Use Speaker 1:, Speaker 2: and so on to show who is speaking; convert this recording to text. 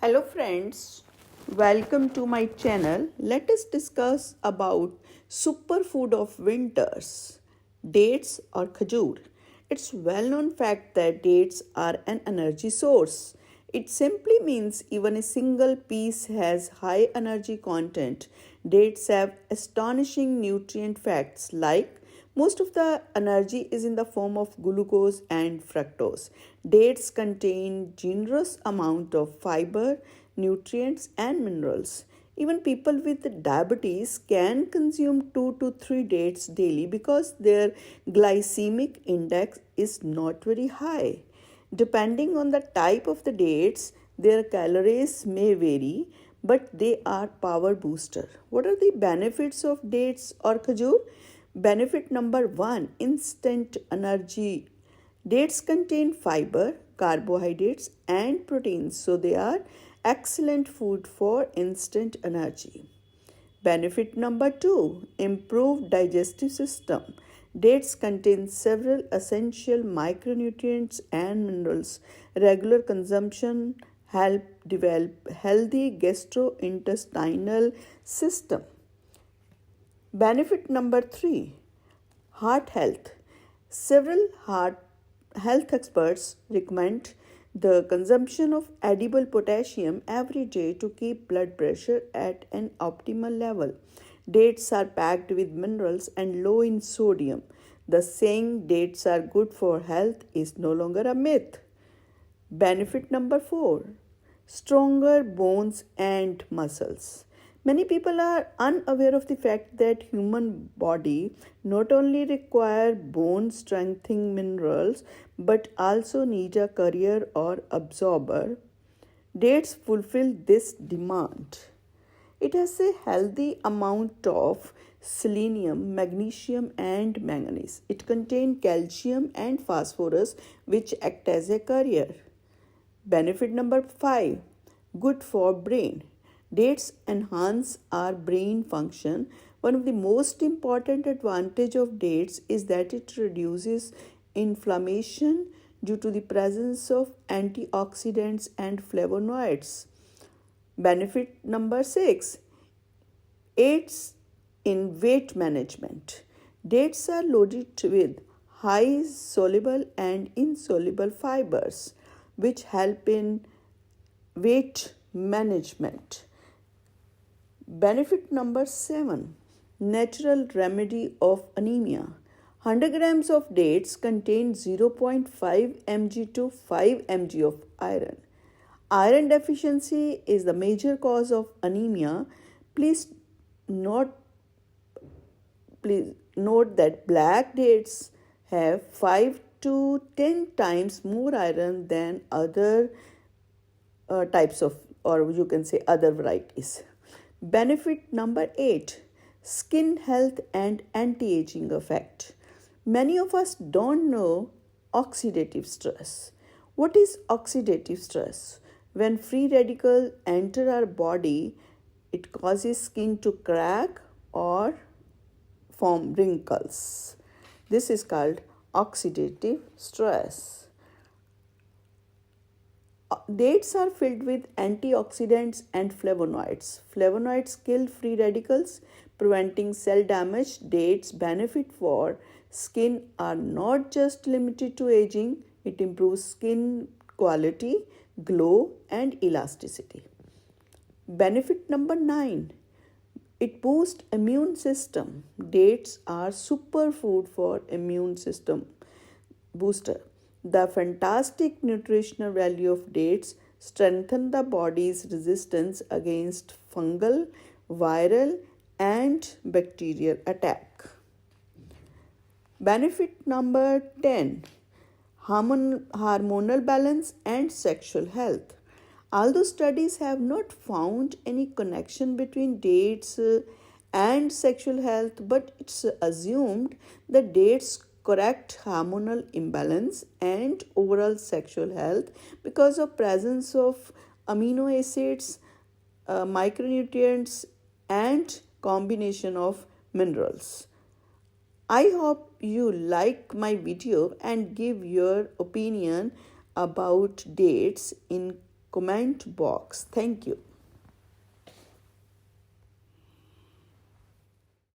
Speaker 1: Hello friends, welcome to my channel. Let us discuss about superfood of winters, dates or khajur. It's well-known fact that dates are an energy source. It simply means even a single piece has high energy content. Dates have astonishing nutrient facts like most of the energy is in the form of glucose and fructose. Dates contain generous amount of fiber, nutrients and minerals. Even people with diabetes can consume 2 to 3 dates daily because their glycemic index is not very high. Depending on the type of the dates, their calories may vary, but they are power booster. What are the benefits of dates or khajur? Benefit number 1, instant energy. Dates contain fiber, carbohydrates and proteins, so they are excellent food for instant energy. Benefit number 2, improved digestive system. Dates contain several essential micronutrients and minerals. Regular consumption help develop healthy gastrointestinal system. Benefit number 3, heart health. Several heart health experts recommend the consumption of edible potassium every day to keep blood pressure at an optimal level. Dates are packed with minerals and low in sodium. The saying dates are good for health is no longer a myth. Benefit number 4, stronger bones and muscles. Many people are unaware of the fact that human body not only require bone strengthening minerals but also need a carrier or absorber. Dates fulfill this demand. It has a healthy amount of selenium, magnesium and manganese. It contains calcium and phosphorus which act as a carrier. Benefit number 5, good for brain. Dates enhance our brain function. One of the most important advantage of dates is that it reduces inflammation due to the presence of antioxidants and flavonoids. Benefit number 6, aids in weight management. Dates are loaded with high soluble and insoluble fibers which help in weight management. Benefit number 7, natural remedy of anemia. 100 grams of dates contain 0.5 mg to 5 mg of iron. Iron deficiency is the major cause of anemia. Please note that black dates have 5 to 10 times more iron than other types of, or you can say other varieties. Benefit number 8, skin health and anti-aging effect. Many of us don't know oxidative stress. What is oxidative stress? When free radicals enter our body, it causes skin to crack or form wrinkles. This is called oxidative stress. Dates are filled with antioxidants and flavonoids. Flavonoids kill free radicals, preventing cell damage. Dates' benefit for skin are not just limited to aging, it improves skin quality, glow, and elasticity. Benefit number 9, it boosts immune system. Dates are superfood for immune system booster. The fantastic nutritional value of dates strengthen the body's resistance against fungal, viral, and bacterial attack. Benefit number 10, hormonal balance and sexual health. Although studies have not found any connection between dates and sexual health, but it's assumed that dates correct hormonal imbalance and overall sexual health because of presence of amino acids, micronutrients and combination of minerals. I hope you like my video and give your opinion about dates in comment box. Thank you.